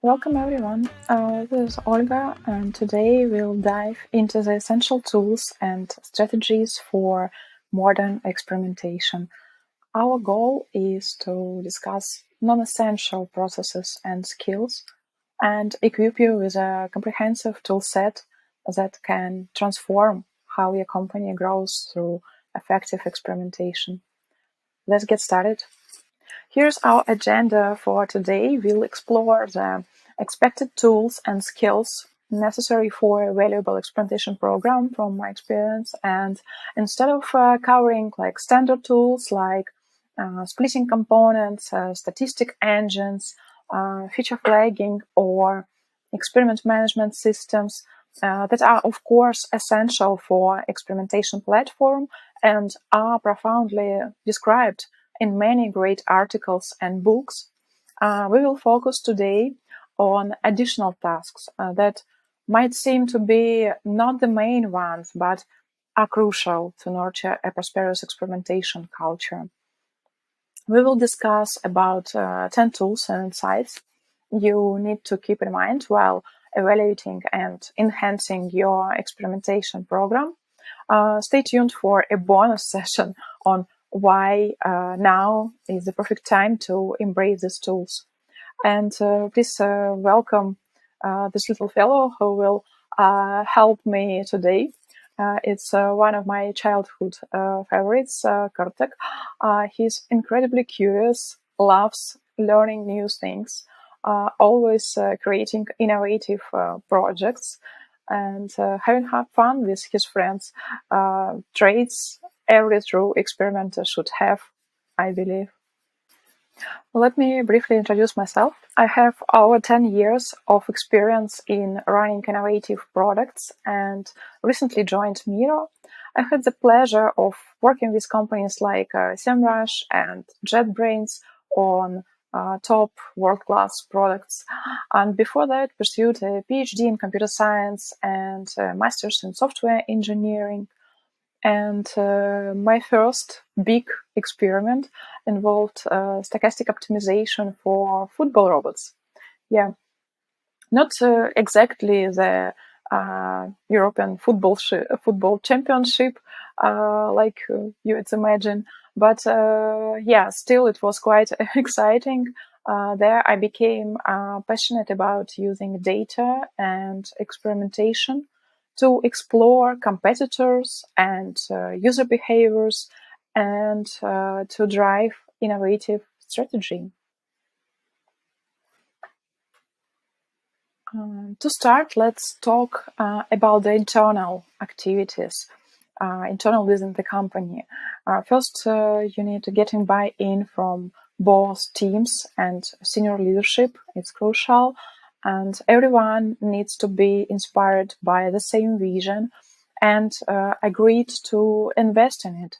Welcome everyone. This is Olga, and today we'll dive into the essential tools and strategies for modern experimentation. Our goal is to discuss non-essential processes and skills and equip you with a comprehensive tool set that can transform how your company grows through effective experimentation. Let's get started. Here's our agenda for today. We'll explore the expected tools and skills necessary for a valuable experimentation program from my experience. And instead of covering like standard tools like splitting components, statistic engines, feature flagging, or experiment management systems that are, of course, essential for experimentation platform and are profoundly described in many great articles and books, we will focus today on additional tasks that might seem to be not the main ones, but are crucial to nurture a prosperous experimentation culture. We will discuss about 10 tools and insights you need to keep in mind while evaluating and enhancing your experimentation program. Stay tuned for a bonus session on why now is the perfect time to embrace these tools. And please welcome this little fellow who will help me today. It's one of my childhood favorites, Kartek. He's incredibly curious, loves learning new things, always creating innovative projects, and having fun with his friends. Traits every true experimenter should have, I believe. Let me briefly introduce myself. I have over 10 years of experience in running innovative products and recently joined Miro. I had the pleasure of working with companies like Semrush and JetBrains on top world-class products. And before that, pursued a PhD in computer science and a master's in software engineering. And my first big experiment involved stochastic optimization for football robots. Yeah, not exactly the European football championship, like you'd imagine, but yeah, still it was quite exciting. There I became passionate about using data and experimentation to explore competitors and user behaviors and to drive innovative strategy. To start, let's talk about the internal activities, internal within the company. First, you need to get in buy-in from both teams and senior leadership. It's crucial. And everyone needs to be inspired by the same vision and agreed to invest in it.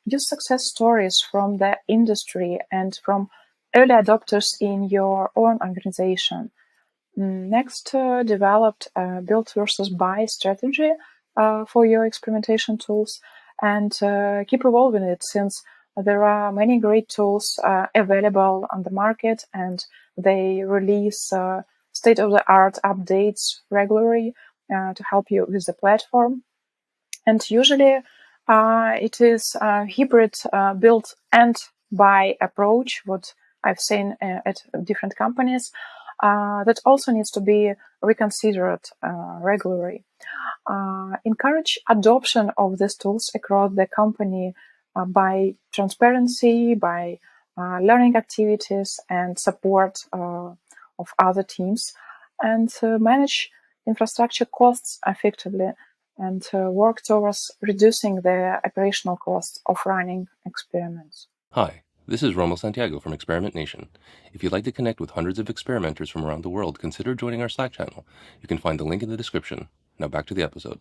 Use success stories from the industry and from early adopters in your own organization. Next, developed build versus buy strategy for your experimentation tools and keep evolving it since there are many great tools available on the market and they release state-of-the-art updates regularly to help you with the platform. And usually it is a hybrid build and buy approach, what I've seen at different companies. That also needs to be reconsidered regularly. Encourage adoption of these tools across the company by transparency, by learning activities and support of other teams, and manage infrastructure costs effectively and work towards reducing the operational costs of running experiments. Hi, this is Romo Santiago from Experiment Nation. If you'd like to connect with hundreds of experimenters from around the world, consider joining our Slack channel. You can find the link in the description. Now back to the episode.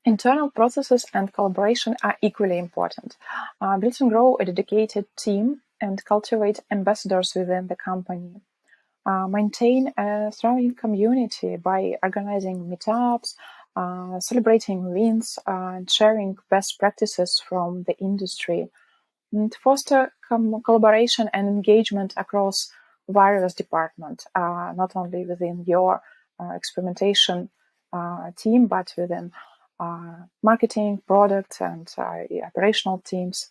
Internal processes and collaboration are equally important. Build and grow a dedicated team and cultivate ambassadors within the company. Maintain a thriving community by organizing meetups, celebrating wins, and sharing best practices from the industry. And foster collaboration and engagement across various departments, not only within your experimentation team, but within marketing, product, and operational teams.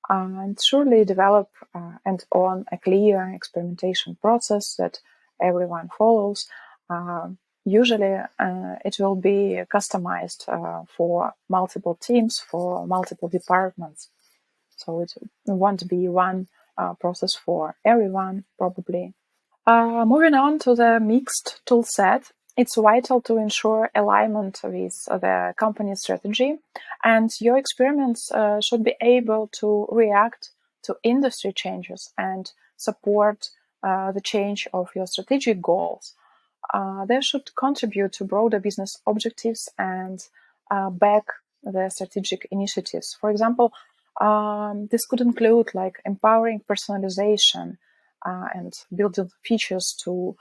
And surely develop and own a clear experimentation process that everyone follows. Usually, it will be customized for multiple teams, for multiple departments. So it won't be one process for everyone, probably. Moving on to the mixed tool set, it's vital to ensure alignment with the company's strategy, and your experiments should be able to react to industry changes and support the change of your strategic goals. They should contribute to broader business objectives and back the strategic initiatives. For example, this could include like empowering personalization and building features to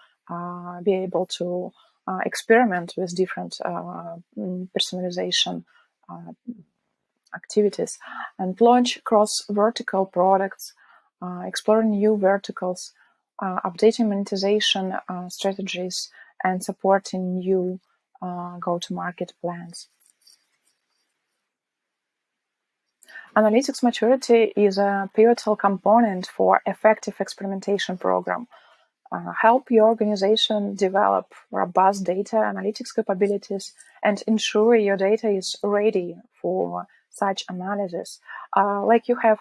be able to experiment with different personalization activities and launch cross-vertical products, exploring new verticals, updating monetization strategies, and supporting new go-to-market plans. Analytics maturity is a pivotal component for effective experimentation program. Help your organization develop robust data analytics capabilities and ensure your data is ready for such analysis. Like you have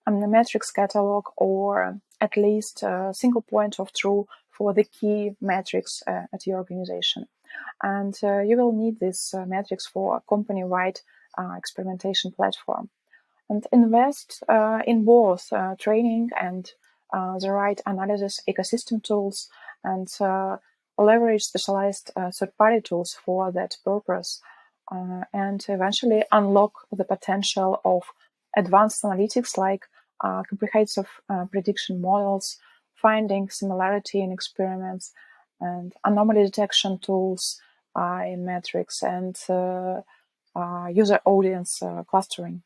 a metrics catalog or at least a single point of truth for the key metrics at your organization. And you will need these metrics for a company-wide experimentation platform. And invest in both training and the right analysis ecosystem tools, and leverage specialized third-party tools for that purpose, and eventually unlock the potential of advanced analytics like comprehensive prediction models, finding similarity in experiments, and anomaly detection tools in metrics, and user audience clustering.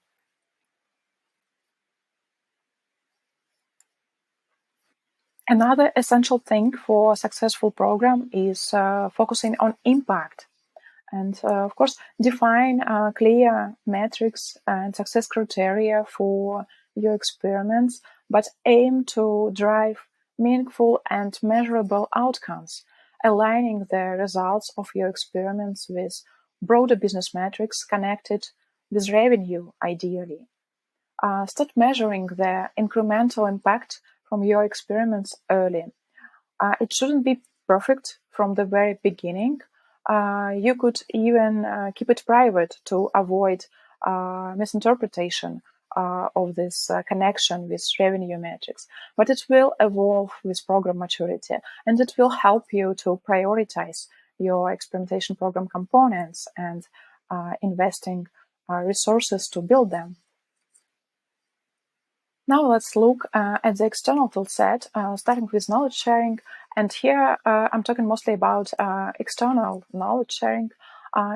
Another essential thing for a successful program is focusing on impact. And of course, define clear metrics and success criteria for your experiments, but aim to drive meaningful and measurable outcomes, aligning the results of your experiments with broader business metrics connected with revenue, ideally. Start measuring the incremental impact from your experiments early. It shouldn't be perfect from the very beginning. You could even keep it private to avoid misinterpretation of this connection with revenue metrics. But it will evolve with program maturity, and it will help you to prioritize your experimentation program components and investing resources to build them. Now let's look at the external tool set, starting with knowledge sharing. And here I'm talking mostly about external knowledge sharing.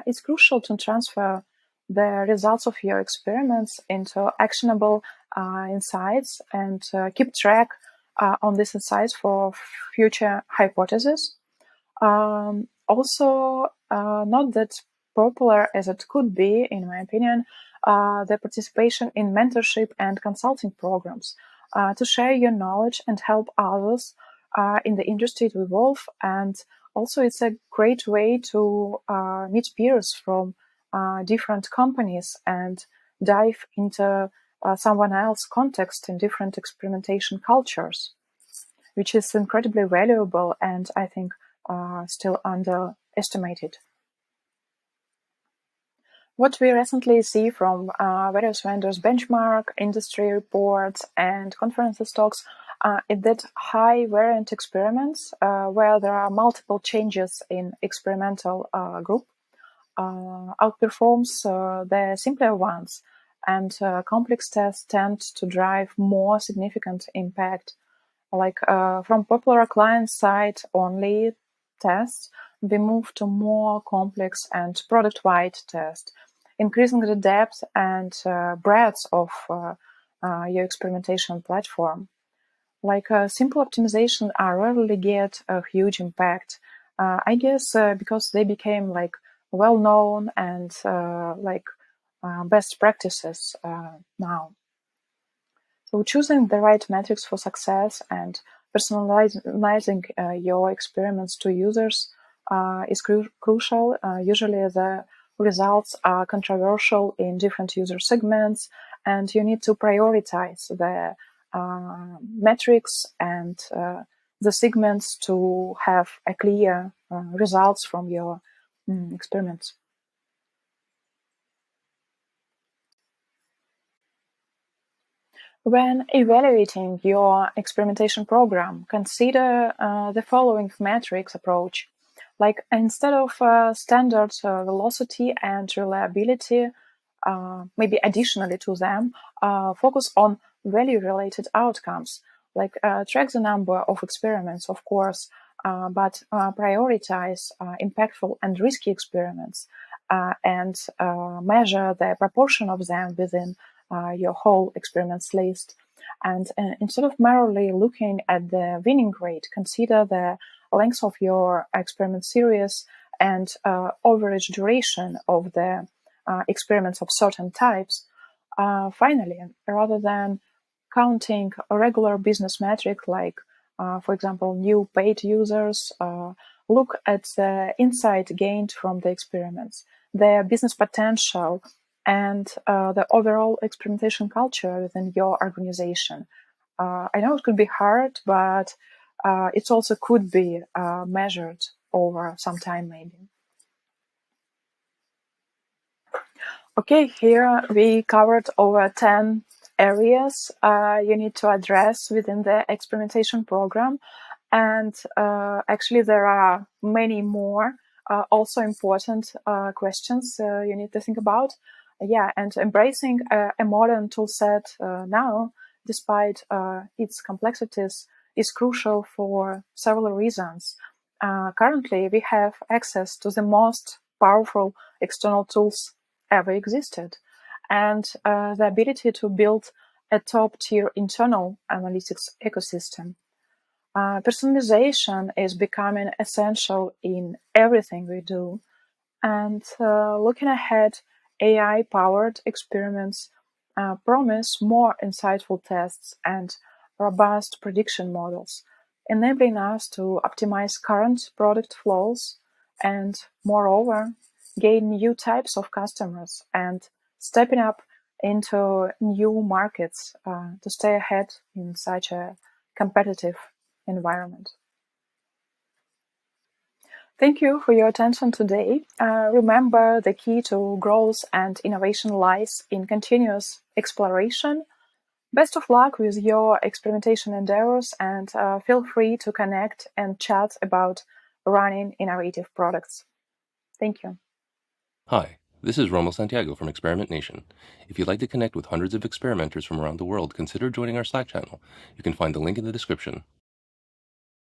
It's crucial to transfer the results of your experiments into actionable insights and keep track on these insights for future hypotheses. Also, not that popular as it could be, in my opinion, the participation in mentorship and consulting programs to share your knowledge and help others in the industry to evolve. And also, it's a great way to meet peers from different companies and dive into someone else's context in different experimentation cultures, which is incredibly valuable and I think still underestimated. What we recently see from various vendors' benchmark, industry reports, and conferences talks is that high variant experiments, where there are multiple changes in experimental group, outperforms the simpler ones, and complex tests tend to drive more significant impact. Like from popular client-side only tests, we move to more complex and product-wide tests, increasing the depth and breadth of your experimentation platform. Like simple optimization rarely get a huge impact. I guess because they became like well known and best practices now. So choosing the right metrics for success and personalizing your experiments to users is crucial. Usually the results are controversial in different user segments, and you need to prioritize the metrics and the segments to have a clear results from your experiments. When evaluating your experimentation program, consider the following metrics approach. Like instead of standard velocity and reliability, maybe additionally to them, focus on value-related outcomes. Like track the number of experiments, of course, but prioritize impactful and risky experiments and measure the proportion of them within your whole experiments list. And instead of merely looking at the winning rate, consider the length of your experiment series and average duration of the experiments of certain types. Finally, rather than counting a regular business metric like, for example, new paid users, look at the insight gained from the experiments, their business potential, and the overall experimentation culture within your organization. I know it could be hard, but it also could be measured over some time, maybe. Okay, here we covered over 10 areas you need to address within the experimentation program. And actually, there are many more also important questions you need to think about. Yeah, and embracing a modern tool set now, despite its complexities, is crucial for several reasons. Currently, we have access to the most powerful external tools ever existed, and the ability to build a top-tier internal analytics ecosystem. Personalization is becoming essential in everything we do, and looking ahead, AI-powered experiments promise more insightful tests and robust prediction models, enabling us to optimize current product flows and, moreover, gain new types of customers and stepping up into new markets to stay ahead in such a competitive environment. Thank you for your attention today. Remember, the key to growth and innovation lies in continuous exploration. Best of luck with your experimentation endeavors, and feel free to connect and chat about running innovative products. Thank you. Hi, this is Romo Santiago from Experiment Nation. If you'd like to connect with hundreds of experimenters from around the world, consider joining our Slack channel. You can find the link in the description.